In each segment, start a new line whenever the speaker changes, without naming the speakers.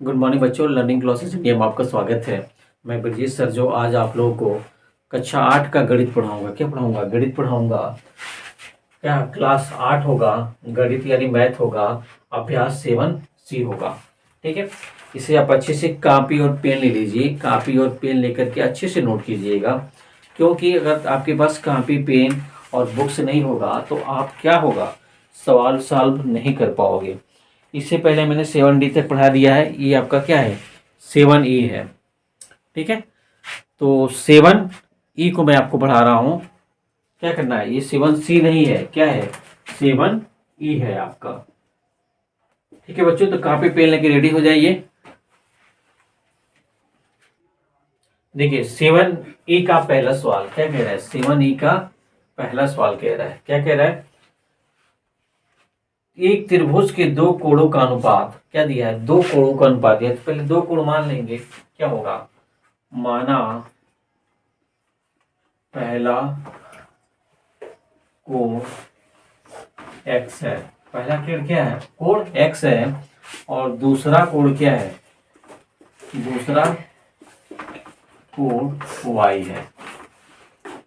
Good morning बच्चों, learning classes India में आपका स्वागत है। मैं ब्रजेश सर जो आज आप लोगों को कक्षा 8 का गणित पढ़ाऊंगा। क्या पढ़ाऊंगा? गणित पढ़ाऊंगा। क्या क्लास 8 होगा, गणित यानी मैथ होगा, अभ्यास 7C होगा। ठीक है, इसे आप अच्छे से कॉपी और पेन ले लीजिए। कॉपी और पेन लेकर के अच्छे से नोट कीजिएगा, क्योंकि अगर आपके पास कॉपी पेन और बुक्स नहीं होगा तो आप क्या होगा, सवाल सॉल्व नहीं कर पाओगे। इससे पहले मैंने 7D तक पढ़ा दिया है। ये आपका क्या है, 7E है। ठीक है, तो 7E को मैं आपको पढ़ा रहा हूँ। क्या करना है, ये 7C नहीं है, क्या है, 7E है आपका। ठीक है बच्चों, तो कॉपी पेन लेके रेडी हो जाइए। देखिए 7E का पहला सवाल क्या कह रहा है, 7E का पहला सवाल कह रहा है, क्या कह रहा है, एक त्रिभुज के दो कोणों का अनुपात क्या दिया है, दो कोणों का अनुपात दिया है। तो पहले दो कोण मान लेंगे। क्या होगा, माना पहला कोण x है, पहला कोण क्या है, कोण x है, और दूसरा कोण क्या है, दूसरा कोण y है।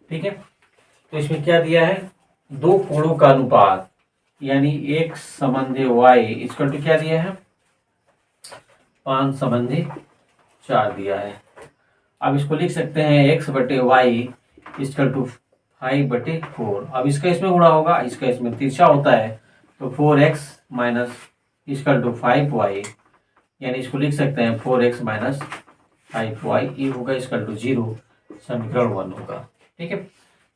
ठीक है, तो इसमें क्या दिया है, दो कोणों का अनुपात यानी x संबंधी y इसका तो क्या दिया है, 5/4 दिया है। अब इसको लिख सकते हैं x/y इसका टू 5/4। अब इसका इसमें गुणा होगा, इसका इसमें तिरछा होता है, तो 4x माइनस इसका टू 5y, यानी इसको लिख सकते हैं 4x माइनस 5y। ये होगा इसका टू 0, समीकरण 1 होगा। ठीक है,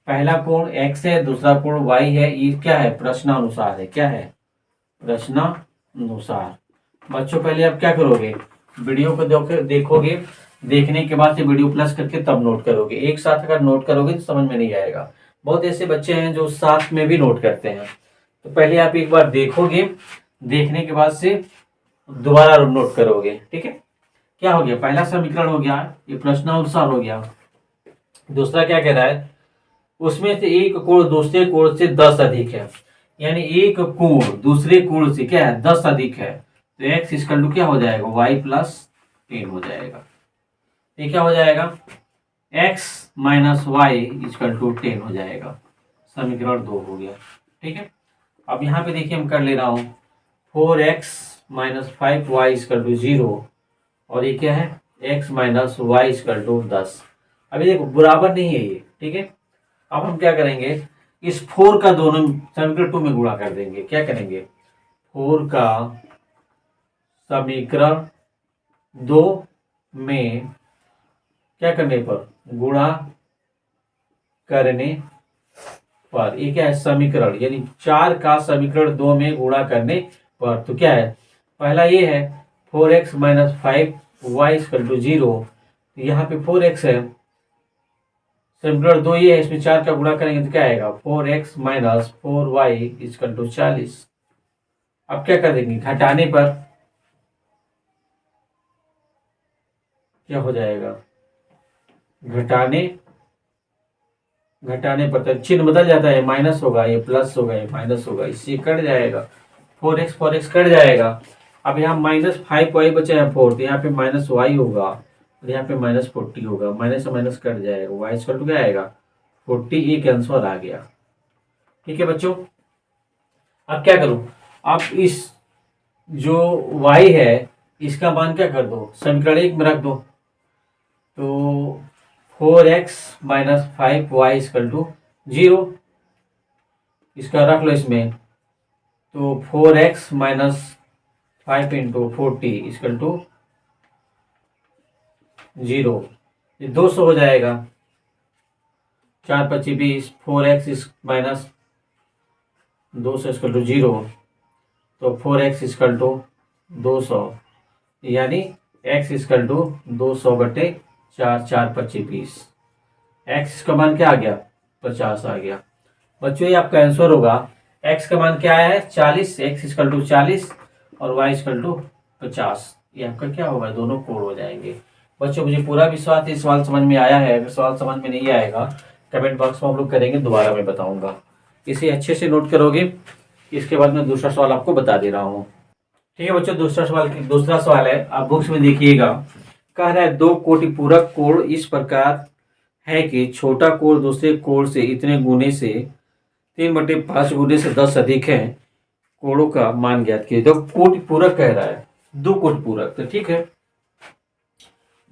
पहला कोण x है, दूसरा कोण y है। ये क्या है, प्रश्नानुसार है। क्या है, प्रश्नानुसार। बच्चों पहले आप क्या करोगे, वीडियो को देखोगे, देखने के बाद से वीडियो प्लस करके तब नोट करोगे। एक साथ अगर नोट करोगे तो समझ में नहीं आएगा। बहुत ऐसे बच्चे हैं जो साथ में भी नोट करते हैं। तो पहले आप एक बार देखोगे, देखने के बाद से दोबारा नोट करोगे। ठीक है, क्या हो गया, पहला समीकरण हो गया, ये प्रश्नानुसार हो गया। दूसरा क्या कह रहा है, उसमें से एक कोण दूसरे कोण से 10 अधिक है, यानी एक कोण दूसरे कोण से क्या है, 10 अधिक है। तो x इक्वल टू क्या हो जाएगा, y प्लस 10 हो जाएगा। ये क्या हो जाएगा, x minus y equal to 10 हो जाएगा। समीकरण 2 हो गया। ठीक है, अब यहाँ पे देखिए हम कर ले रहा हूँ 4x minus 5y equal to 0, और ये क्या है, x minus y equal to 10। अभी देखो बराबर नहीं है ये। ठीक है, अब हम क्या करेंगे, इस 4 का दोनों समीकरण 2 में गुणा कर देंगे। क्या करेंगे, 4 का समीकरण 2 में क्या करने पर, गुणा करने पर, ये क्या है, समीकरण यानी 4 का समीकरण 2 में गुणा करने पर। तो क्या है, पहला ये है 4x minus 5y equal to 0। यहाँ पे 4x है, समीकरण 2 ये है, इसमें 4 का गुणा करेंगे तो क्या आएगा, 4x minus 4y equal to 40। अब क्या कर देंगे, घटाने पर क्या हो जाएगा, घटाने पर तक चिन्ह बदल जाता है, माइनस होगा, ये प्लस होगा, ये माइनस होगा, इससे कट जाएगा, 4x कट जाएगा। अब यहाँ माइनस 5y बचा है 4, तो यहाँ पे माइनस y होगा, और यहाँ पे माइनस 40 होगा, माइनस से माइनस कट जाएगा, y इक्वल टू क्या आएगा, 40। एक आंसर आ गया। ठीक है बच्चों, अब क्या करूं, अब इस जो y है इसका मान क्या कर दो, समीकरण 1 में रख दो। तो 4x minus 5y equal to 0, इसका रख लो इसमें। तो 4x minus 5 into 40 equal to 0, ये 200 हो जाएगा। 4 25 20, 4x माइनस 200 इक्वल टू 0, तो 4x इक्वल टू 200, यानी x इक्वल टू 200/4, 4 25 20, x का मान क्या आ गया, 50 आ गया। बच्चों ये आपका आंसर होगा। x का मान क्या आया है, 40, x इक्वल टू 40 और y इक्वल टू 50। ये आपका क्या होगा, दोनों कोण हो जाएंगे। बच्चों मुझे पूरा विश्वास है सवाल समझ में आया है। अगर सवाल समझ में नहीं आएगा कमेंट बॉक्स में हम लोग करेंगे, दोबारा मैं बताऊंगा। इसे अच्छे से नोट करोगे, इसके बाद मैं दूसरा सवाल आपको बता दे रहा हूँ। ठीक है बच्चों, दूसरा सवाल है, आप बुक्स में देखिएगा। कह रहा है दो कोटि पूरक कोण इस प्रकार है कि छोटा कोण दूसरे कोण से इतने गुने से 3/5 गुने से 10 अधिक है। कोणों का मान ज्ञात कीजिए। तो कोटि पूरक कह रहा है, दो कोटि पूरक, तो ठीक है।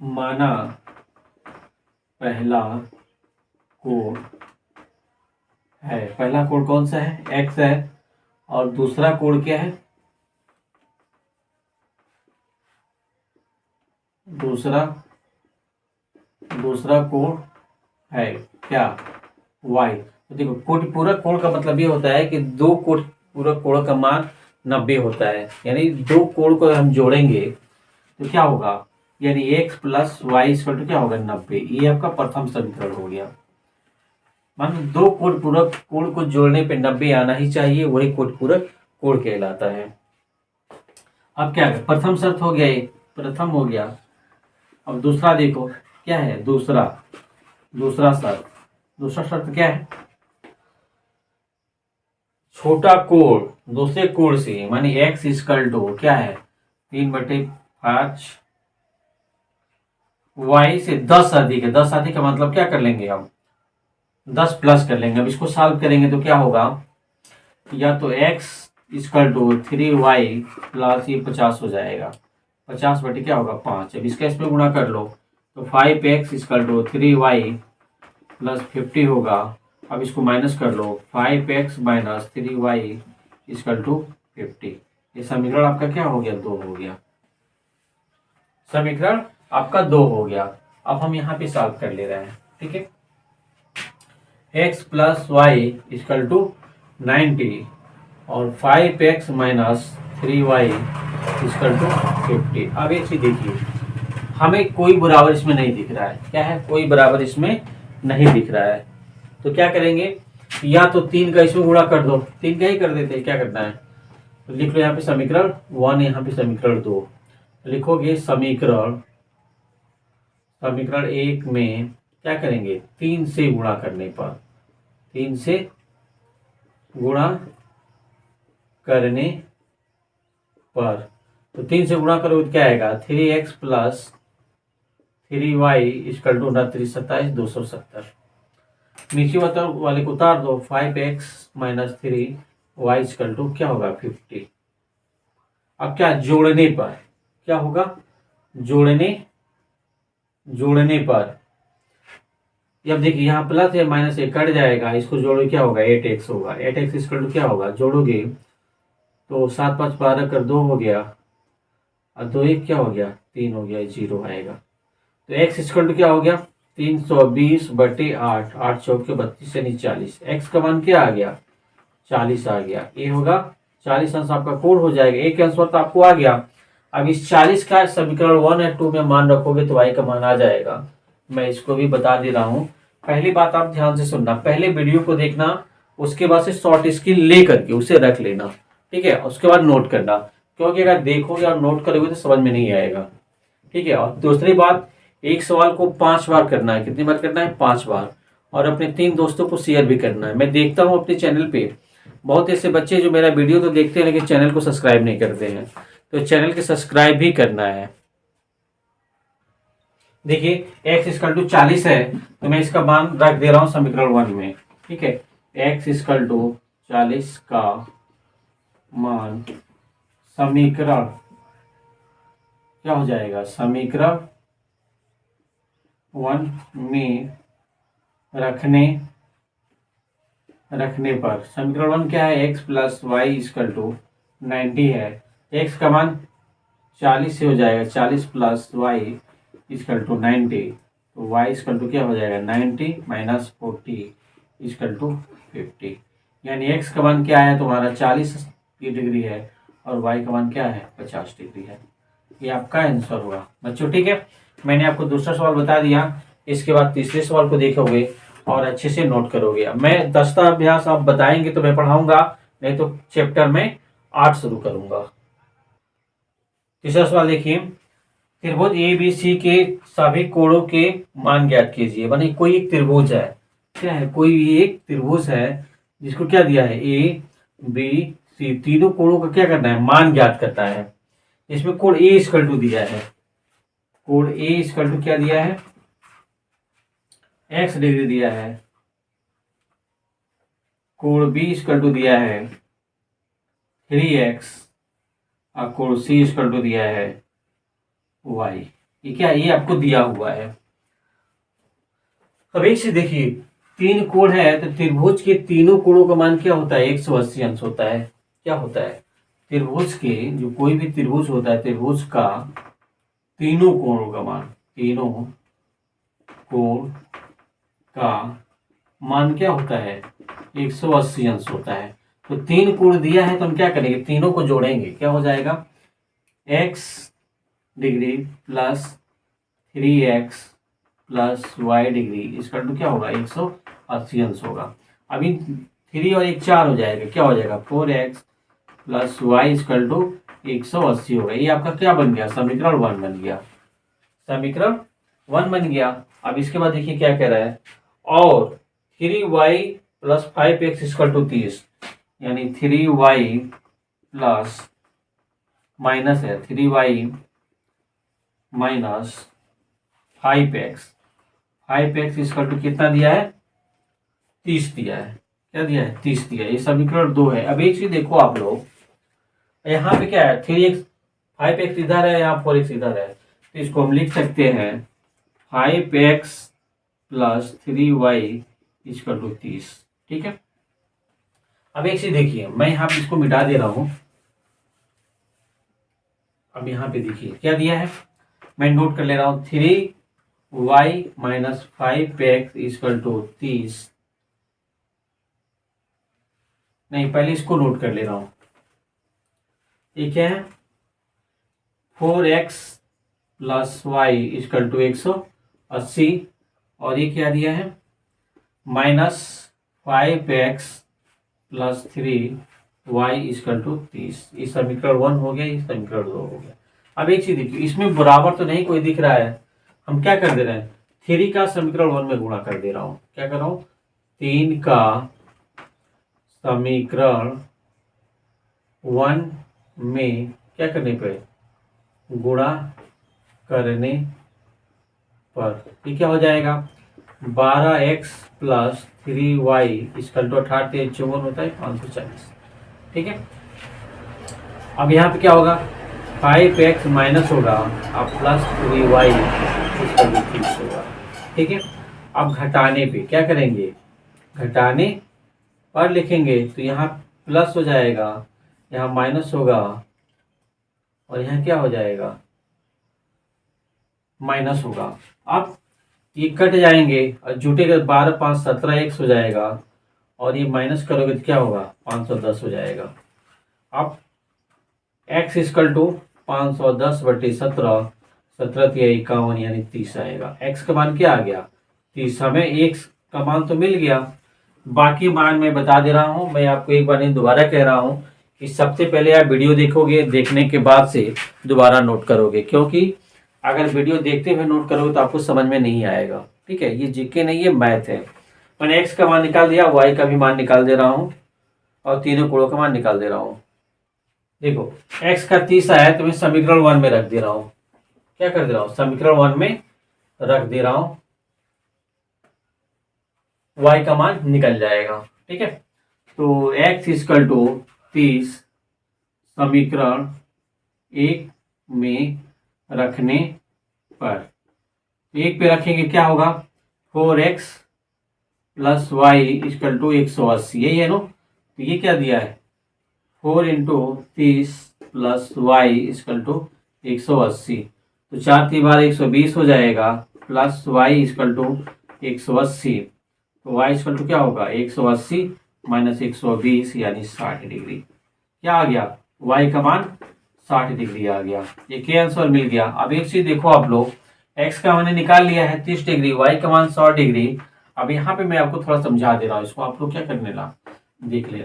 माना पहला कोण है, पहला कोण कौन सा है, x है, और दूसरा कोण क्या है, दूसरा कोण है क्या, y। तो देखो कोटि पूरक कोण का मतलब ये होता है कि दो कोटि पूरक कोण का मान 90 होता है। यानी दो कोण को हम जोड़ेंगे तो क्या होगा, यानी x plus y equal to क्या होगा, 90। ये आपका प्रथम समीकरण हो गया। मान दो कोटि पूरक कोण को जोड़ने पे 90 आना ही चाहिए, वही कोटि पूरक कोण कहलाता है। अब क्या है, प्रथम शर्त हो गया, ये प्रथम हो गया। अब दूसरा देखो क्या है, दूसरा शर्त क्या है, छोटा कोण दूसरे कोण से, मानी x इक्वल टू क्या है, 3/5 y से 10 अधिक है। 10 अधिक का मतलब क्या कर लेंगे हम, 10 प्लस कर लेंगे। अब इसको सॉल्व करेंगे तो क्या होगा, या तो x equal to 3y plus ये 50 हो जाएगा, 50 बटे क्या होगा 5। अब इसका इसमें गुणा कर लो तो 5x equal to 3y plus 50 होगा। अब इसको माइनस कर लो, 5x minus 3y equal to 50। ये समीकरण आपका क्या हो गया, 2 हो गया। समीकरण आपका 2 हो गया। अब हम यहाँ पे सॉल्व कर ले रहे हैं, ठीक है। x plus y equal to 90 और 5x minus 3y equal to 50। अब एक चीज देखिए, हमें कोई बराबर इसमें नहीं दिख रहा है। क्या है, कोई बराबर इसमें नहीं दिख रहा है। तो क्या करेंगे, या तो 3 का इसमें गुणा कर दो, 3 का ही कर देते हैं, क्या करना है। तो लिख लो यहाँ पे समीकरण 1, यहाँ पे समीकरण 2। लिखोगे समीकरण 1 में क्या करेंगे, 3 से गुणा करने पर, 3 से गुणा करने पर, तो 3 से गुणा करोगे तो क्या आएगा, 3x plus 3y equal to 29 27 270। नीचे वाले को उतार दो, 5x minus 3y equal to क्या होगा 50। अब क्या, जोड़ने पर क्या होगा, जोड़ने पर, अब देखिए यहाँ प्लस या माइनस ये कट जाएगा, इसको जोड़ो क्या होगा 8x होगा। 8x इक्वल टू क्या होगा, जोड़ोगे तो 7 5 12 कर 2 हो गया, और 2 1 क्या हो गया 3 हो गया, 0 आएगा। तो x इक्वल टू क्या हो गया 320 बटे 8, 8 चौके 32 यानी 40। x का मान क्या आ गया 40 आ गया। ये होगा 40 अंश आपका कोण हो जाएगा, एक आंसर तो आपको आ गया। अब इस 40 का समीकरण 1 और 2 में मान रखोगे तो y का मान आ जाएगा। मैं इसको भी बता दे रहा हूँ। पहली बात आप ध्यान से सुनना, पहले वीडियो को देखना, उसके बाद से शॉर्ट स्क्रीन ले करके उसे रख लेना, ठीक है। उसके बाद नोट करना, क्योंकि अगर देखोगे और नोट करोगे तो समझ में नहीं आएगा, ठीक है। और दूसरी बात, एक सवाल को 5 बार करना है। कितनी बार करना है, 5 बार। और अपने 3 दोस्तों को शेयर भी करना है। मैं देखता हूँ अपने चैनल पे बहुत ऐसे बच्चे जो मेरा वीडियो तो देखते हैं लेकिन चैनल को सब्सक्राइब नहीं करते हैं, तो चैनल के सब्सक्राइब भी करना है। देखिए x इक्वल टू 40 है, तो मैं इसका मान रख दे रहा हूँ समीकरण 1 में, ठीक है। x इक्वल टू 40 का मान समीकरण क्या हो जाएगा, समीकरण 1 में रखने पर, समीकरण 1 क्या है, x plus y equal to 90 है। x का मान 40 से हो जाएगा, 40 प्लस वाई इक्वल टू 90, तो y इक्वल टू क्या हो जाएगा 90 माइनस 40 इक्वल टू 50। यानी x का मान क्या है तुम्हारा 40 डिग्री है और y का मान क्या है 50 डिग्री है। ये आपका आंसर होगा बच्चों, ठीक है। मैंने आपको दूसरा सवाल बता दिया, इसके बाद तीसरे सवाल को देखोगे और अच्छे से नोट करोगे। मैं 10 अभ्यास आप बताएंगे तो मैं पढ़ाऊंगा, नहीं तो चैप्टर में 8 शुरू करूंगा। तीसरा सवाल देखिए, त्रिभुज ABC के सभी कोणों के मान ज्ञात कीजिए। माने कोई एक त्रिभुज है, क्या है, कोई एक त्रिभुज है जिसको क्या दिया है A B C, तीनों कोणों का क्या करना है, मान ज्ञात करता है। इसमें कोण ए इक्वल टू दिया है, कोण ए इक्वल टू क्या दिया है, x डिग्री दिया है, कोण बी इक्वल टू दिया है 3x, और कोण सी इक्वल टू दिया है y। ये क्या, ये आपको दिया हुआ है। अब एक से देखिए, तीन कोण है तो त्रिभुज के तीनों कोणों का मान क्या होता है, 180 अंश होता है। क्या होता है, त्रिभुज के, जो कोई भी त्रिभुज होता है, त्रिभुज का तीनों कोणों का मान, तीनों कोण का मान क्या होता है, 180 अंश होता है। तो तीन कोण दिया है तो हम क्या करेंगे, तीनों को जोड़ेंगे, क्या हो जाएगा, x degree plus 3x plus y degree इसका टू क्या होगा, 180 अंश होगा। अभी 3 और 1 4 हो जाएगा, क्या हो जाएगा, 4x plus y equal to 180 होगा। ये आपका क्या बन गया, समीकरण 1 बन गया, समीकरण 1 बन गया। अब इसके बाद देखिए क्या कह रहा है, और 3y plus 5x equal to 30, यानी 3y प्लस माइनस है 3y minus 5x, 5x equal to कितना दिया है, 30 दिया है। क्या दिया है, 30 दिया है। ये समीकरण 2 है। अब एक चीज देखो आप लोग, यहाँ पे क्या है, 3x 5x इधर है, यहाँ 4x इधर है, तो इसको हम लिख सकते हैं 5x plus 3y equal to 30। ठीक है। अब एक चीज देखिए, मैं यहाँ पे इसको मिटा दे रहा हूं। अब यहाँ पे देखिए क्या दिया है, मैं नोट कर ले रहा हूं, 3y minus 5x equal to 30। नहीं, पहले इसको नोट कर ले रहा हूं। ये क्या है, 4x plus y equal to 180, और ये क्या दिया है, minus 5x plus 3y equal to 30। ये समीकरण 1 हो गया, ये समीकरण 2 हो गया। अब एक चीज देखिए, इसमें बराबर तो नहीं कोई दिख रहा है, हम क्या कर दे रहे हैं, 3 का समीकरण 1 में गुणा कर दे रहा हूं। क्या कर रहा हूं, 3 का समीकरण 1 में क्या करने पे, गुणा करने पर ये क्या हो जाएगा, 12x plus 3y equal to 18 54 होता है 540। ठीक है। अब यहाँ पे क्या होगा, 5x माइनस होगा, अब प्लस 3y इक्वल टू 30 होगा। ठीक है। अब घटाने पे क्या करेंगे, घटाने पर लिखेंगे तो यहाँ प्लस हो जाएगा, यहाँ माइनस होगा, और यहाँ क्या हो जाएगा, माइनस होगा। अब ये कट जाएंगे और जुटेगा, 12 5 17 x हो जाएगा, और ये माइनस करोगे तो क्या होगा, 510 हो जाएगा। अब x इक्वल टू 510 बटे 17, 17 3 51 यानी 30 आएगा। x का मान क्या आ गया, 30। हमें x का मान तो मिल गया, बाकी मान मैं बता दे रहा हूँ। मैं आपको एक बार नहीं दोबारा कह रहा हूँ कि सबसे पहले आप वीडियो देखोगे, देखने के बाद से दोबारा नोट करोगे, क्योंकि अगर वीडियो देखते हुए नोट करोगे तो आपको समझ में नहीं आएगा। ठीक है। ये जीके नहीं, ये मैथ है। मैंने x का मान निकाल दिया, y का भी मान निकाल दे रहा हूँ, और तीनों कोणों का मान निकाल दे रहा हूँ। देखो x का 30 आया तो मैं समीकरण 1 में रख दे रहा हूँ। क्या कर दे रहा हूँ, समीकरण 1 में रख दे रहा हूँ, y का मान निकल जाएगा। ठीक है। तो x इक्वल टू 30 समीकरण 1 में रखने पर, 1 पे रखेंगे क्या होगा, 4x plus y equal to 180, यही है नो। तो ये क्या दिया है, 4 into 30 plus y equal to 180, तो 4 3 12 120 हो जाएगा, प्लस वाई इक्वल टू 180, तो वाई इक्वल टू क्या होगा, 180 माइनस 120 यानी 60 डिग्री। क्या आ गया, वाई का मान 60 डिग्री आ गया। ये के आंसर मिल गया। अब एक चीज देखो आप लोग, x का मैंने निकाल लिया है 30 डिग्री, y का मान 100 डिग्री। अब यहाँ पे मैं आपको थोड़ा समझा दे रहा हूँ, इसको आप लोग क्या करने ला देख ले।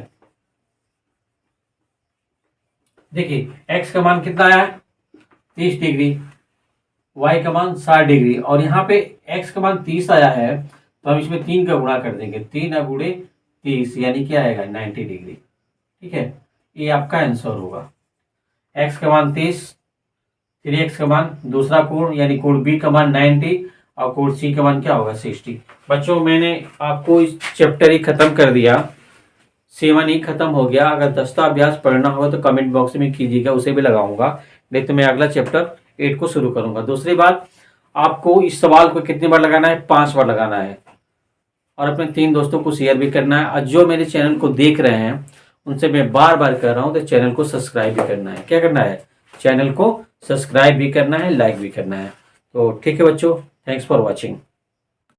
देखिए x का मान कितना आया, 30 डिग्री, y का मान 60 डिग्री, और यहाँ पे x का मान 30 आया है, तो हम इसमें 3 का गुणा कर देंगे, 3 गुणे 30 यानी क्या आएगा, 90 डिग्री। ठीक है। ये आपका आंसर होगा। x का मान 30 3x का मान दूसरा कोण यानी कोण बी का मान 90 और कोण सी का मान क्या होगा 60। बच्चों मैंने आपको इस चैप्टर ही खत्म कर दिया, 7 ही खत्म हो गया। अगर दस्ता अभ्यास पढ़ना होगा तो कमेंट बॉक्स में कीजिएगा, उसे भी लगाऊंगा। नहीं तो मैं अगला चैप्टर 8 को शुरू करूंगा। दूसरी बात, आपको इस सवाल को कितनी बार लगाना है? 5 बार लगाना है और अपने 3 दोस्तों को शेयर भी करना है। और जो मेरे चैनल को देख रहे हैं उनसे मैं बार बार कह रहा हूं तो चैनल को सब्सक्राइब भी करना है। क्या करना है? चैनल को सब्सक्राइब भी करना है, लाइक भी करना है। तो ठीक है बच्चों, थैंक्स फॉर वॉचिंग।